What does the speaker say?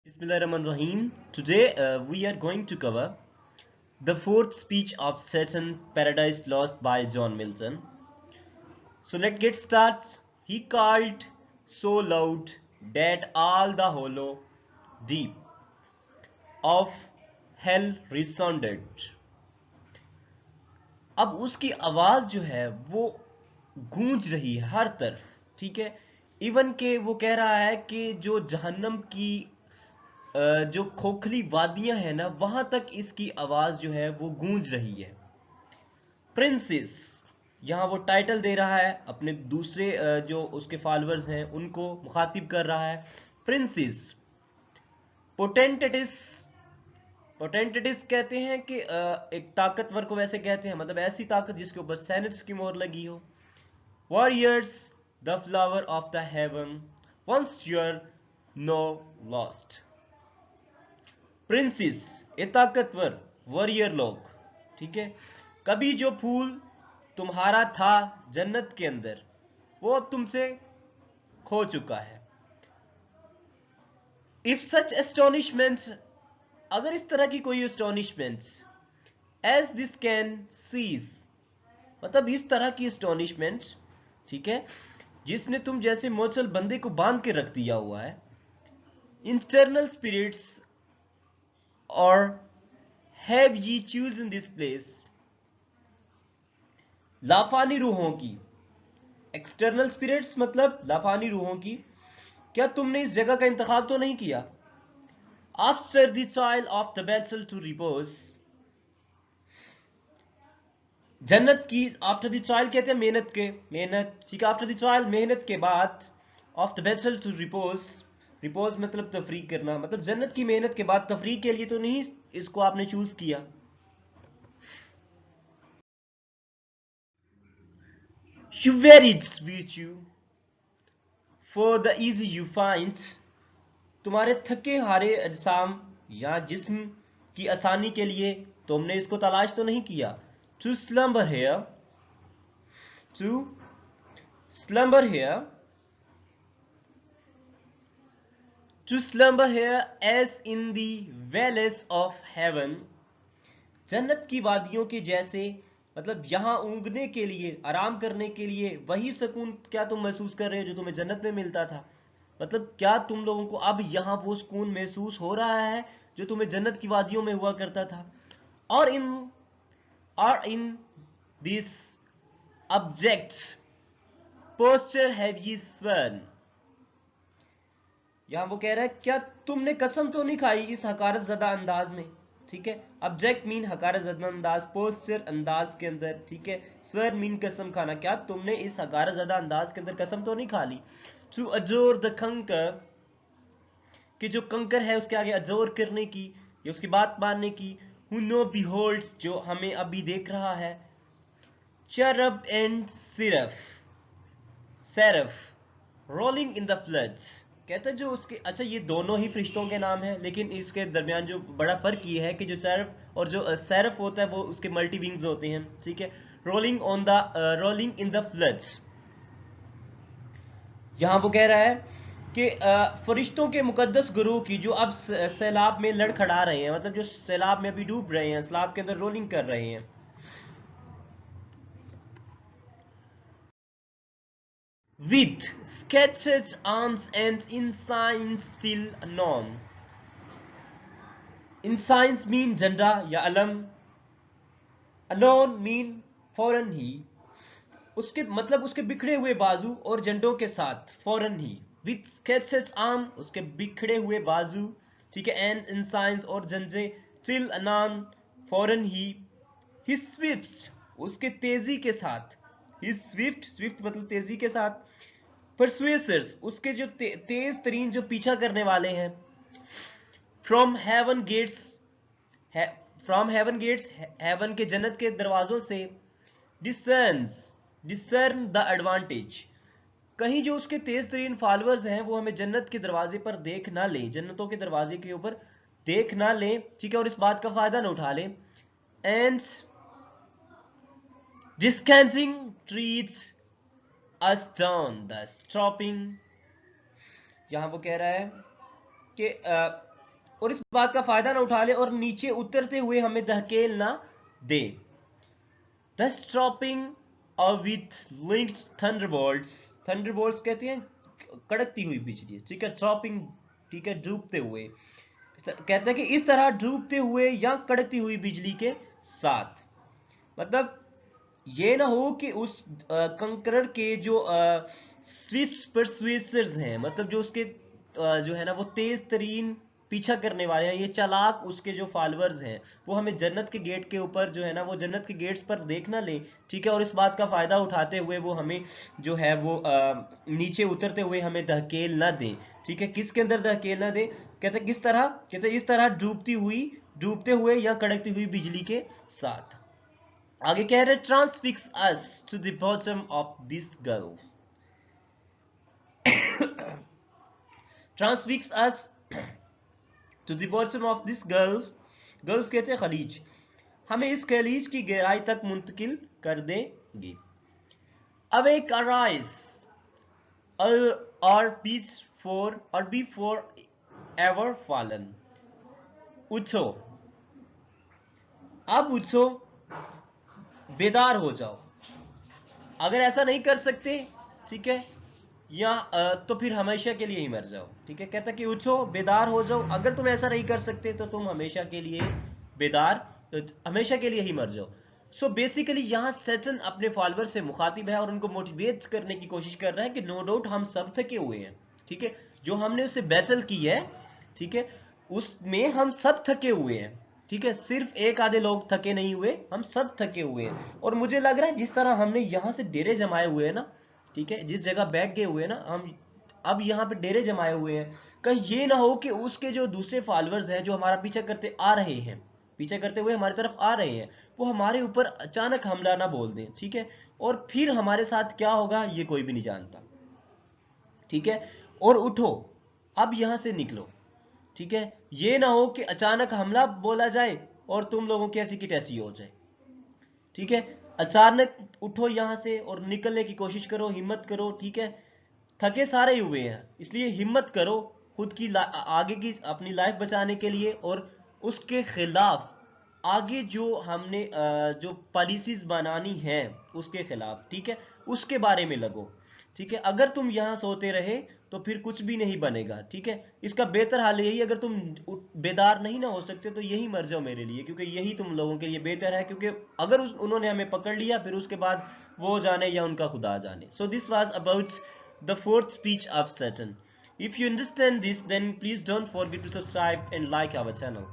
Bismillahirrahmanirrahim. Today we are going to cover the fourth speech of Satan, Paradise Lost by John Milton. So let's get started. He called so loud that all the hollow deep of hell resounded. अब उसकी आवाज जो है वो गूंज रही है हर तरफ, ठीक है। इवन के वो कह रहा है कि जो जहन्नम की जो खोखली वादियां हैं ना, वहां तक इसकी आवाज जो है वो गूंज रही है। प्रिंसेस, यहां वो टाइटल दे रहा है अपने दूसरे जो उसके फॉलोअर्स हैं उनको मुखातिब कर रहा है। प्रिंसेस, पोटेंटेटिस, पोटेंटेटिस कहते हैं कि एक ताकतवर को वैसे कहते हैं, मतलब ऐसी ताकत जिसके ऊपर सेनेट्स की मोहर लगी हो। Warriors, the flower of the heaven, once you're no lost. Princess, a ताकतवर, वॉरियर लोग, ठीक है। कभी जो फूल तुम्हारा था जन्नत के अंदर, वो अब तुमसे खो चुका है। इफ सच एस्टोनिशमेंट्स, अगर इस तरह की कोई एस्टोनिशमेंट्स एज दिस कैन सीज, मतलब इस तरह की एस्टोनिशमेंट्स, ठीक है, जिसने तुम जैसे मोचल बंदे को बांध के रख दिया हुआ है। इंटरनल स्पिरिट्स और have ye chose in this place, लाफानी रूहों की। एक्सटर्नल स्पिरिट्स मतलब लाफानी रूहों की, क्या तुमने इस जगह का इंतखाब तो नहीं किया। After the soil of the battle to repose, जन्नत की आफ्टर द सॉइल कहते हैं मेहनत के, मेहनत, ठीक है। आफ्टर द सॉइल मेहनत के बाद, of the battle to repose, repose मतलब तफरी करना, मतलब जन्नत की मेहनत के बाद तफरी के लिए तो नहीं इसको आपने चूज किया। You wear its virtue for the easy you find, तुम्हारे थके हारे अजसाम या जिस्म की आसानी के लिए तुमने इसको तलाश तो नहीं किया। To slumber here, to slumber here, to slumber here as in the vales of heaven, जन्नत की वादियों के जैसे, मतलब यहां ऊँगने के लिए, आराम करने के लिए वही सुकून क्या तुम महसूस कर रहे हो जो तुम्हें जन्नत में मिलता था। मतलब क्या तुम लोगों को अब यहां वो सुकून महसूस हो रहा है जो तुम्हें जन्नत की वादियों में हुआ करता था। और in this object posture have you sworn, यहां वो कह रहा है क्या तुमने कसम तो नहीं खाई इस हकारत ज़दा अंदाज में, ठीक है। ऑब्जेक्ट मीन हकारत ज़दा अंदाज, पोस्चर अंदाज के अंदर, ठीक है। स्वर मीन कसम खाना, क्या तुमने इस हकारत ज़दा अंदाज के अंदर कसम तो नहीं खा ली। टू अजोर द कंकर, कि जो कंकर है उसके आगे अजोर करने की या उसकी बात मानने की। हु नो बिहोल्ड्स, जो हमें अभी देख रहा है। चरब एंड सिरफ, serif rolling in the floods, कहते हैं जो उसके, अच्छा ये दोनों ही फरिश्तों के नाम है, लेकिन इसके दरमियान जो बड़ा फर्क ये है कि जो सेरफ और जो सेरफ होता है वो उसके मल्टी विंग्स होते हैं, ठीक है। Rolling on the, rolling in the floods, यहां वो कह रहा है कि फरिश्तों के मुकद्दस गुरु की जो अब सैलाब में लड़खड़ा रहे हैं, मतलब जो सैलाब में अभी डूब रहे हैं, सैलाब के अंदर रोलिंग कर रहे हैं। With sketched arms and ensigns still unknown, ensigns mean झंडा या अलम, alone mean फौरन ही, उसके मतलब उसके बिखरे हुए बाजू और झंडों के साथ फौरन ही। विथ स्केचेस आर्म, उसके बिखरे हुए बाजू, ठीक है। एंड इंसाइंस और झंडे, चिल अनान फौरन ही। ही स्विफ्ट, उसके तेजी के साथ, ही स्विफ्ट, स्विफ्ट मतलब तेजी के साथ। परसुएसर्स, उसके जो तेज तरीन जो पीछा करने वाले हैं। From heaven gates, from heaven gates, heaven के जन्नत के दरवाजों से। डिसर्न्स, डिसर्न द एडवांटेज, कहीं जो उसके तेज तरीन फॉलोअर्स हैं वो हमें जन्नत के दरवाजे पर देख ना लें, जन्नतों के दरवाजे के ऊपर देख ना लें, ठीक है, और इस बात का फायदा ना उठा लें। And discounting treats us down the stopping, यहां वो कह रहा है कि और इस बात का फायदा ना उठा ले और नीचे उतरते हुए हमें धकेल ना दे। Thus dropping with linked thunderbolts, thunderbolts कहते हैं कड़कती हुई बिजली, ठीक है, ड्रॉपिंग, ठीक है, डूबते हुए, कहते हैं कि इस तरह डूबते हुए या कड़कती हुई बिजली के साथ। मतलब ये ना हो कि उस कंकरर के जो स्विफ्ट परसुएसर्स हैं, मतलब जो उसके जो है ना वो तेज तरीन पीछा करने वाले हैं, ये चालाक उसके जो फॉलोअर्स हैं, वो हमें जन्नत के गेट के ऊपर जो है ना वो जन्नत के गेट्स पर देख ना ले, ठीक है, और इस बात का फायदा उठाते हुए वो हमें जो है वो नीचे उतरते हुए हमें धकेल ना दे, ठीक है। किसके अंदर धकेल ना दे, कहते किस तरह, कहते इस तरह डूबते हुए या कड़कती हुई बिजली के साथ। आगे कह रहे transfix us to the bottom of this gulf, transfix us to the bottom of this gulf, gulf कहते हैं खलीज, हमें इस खलीज की गहराई तक मुंतकिल कर देंगे। अब एक अराइज और बिफोर एवर फॉलन, उठो, अब उठो, बेदार हो जाओ। अगर ऐसा नहीं कर सकते, ठीक है, या तो फिर हमेशा के लिए ही मर जाओ, ठीक है। कहता कि उठो, बेदार हो जाओ, अगर तुम ऐसा नहीं कर सकते तो तुम हमेशा के लिए बेदार, हमेशा के लिए ही मर जाओ। सो बेसिकली यहाँ सैटन अपने फॉलोअर से मुखातिब है और उनको मोटिवेट करने की कोशिश कर रहा है कि नो डाउट हम सब थके हुए हैं, ठीक है, जो हमने उससे बैटल की है, ठीक है, उसमें हम सब थके हुए हैं, ठीक है, सिर्फ एक आधे लोग थके नहीं हुए, हम सब थके हुए हैं। और मुझे लग रहा है जिस तरह हमने यहाँ से डेरे जमाए हुए हैं ना, ठीक है, जिस जगह बैठ गए हुए हैं ना हम, अब यहाँ पे डेरे जमाए हुए हैं, कहीं ये ना हो कि उसके जो दूसरे फॉलोअर्स हैं जो हमारा पीछा करते आ रहे हैं, पीछा करते हुए हमारी तरफ आ रहे हैं, वो हमारे ऊपर अचानक हमला ना बोल दें, ठीक है, और फिर हमारे साथ क्या होगा ये कोई भी नहीं जानता, ठीक है। और उठो, अब यहां से निकलो, ठीक है, ये ना हो कि अचानक हमला बोला जाए और तुम लोगों की ऐसी की तैसी हो जाए, ठीक है। अचानक उठो यहां से और निकलने की कोशिश करो, हिम्मत करो, ठीक है। थके सारे हुए हैं, इसलिए हिम्मत करो खुद की आगे की अपनी लाइफ बचाने के लिए, और उसके खिलाफ आगे जो हमने जो पॉलिसीज बनानी है उसके खिलाफ, ठीक है, उसके बारे में लगो, ठीक है। अगर तुम यहां सोते रहे तो फिर कुछ भी नहीं बनेगा, ठीक है। इसका बेहतर हाल यही, अगर तुम बेदार नहीं ना हो सकते तो यही मर जाओ मेरे लिए, क्योंकि यही तुम लोगों के लिए बेहतर है, क्योंकि अगर उन्होंने हमें पकड़ लिया फिर उसके बाद वो जाने या उनका खुदा जाने। So this was about the fourth speech of Satan. If you understand this, then please don't forget to subscribe and like our channel.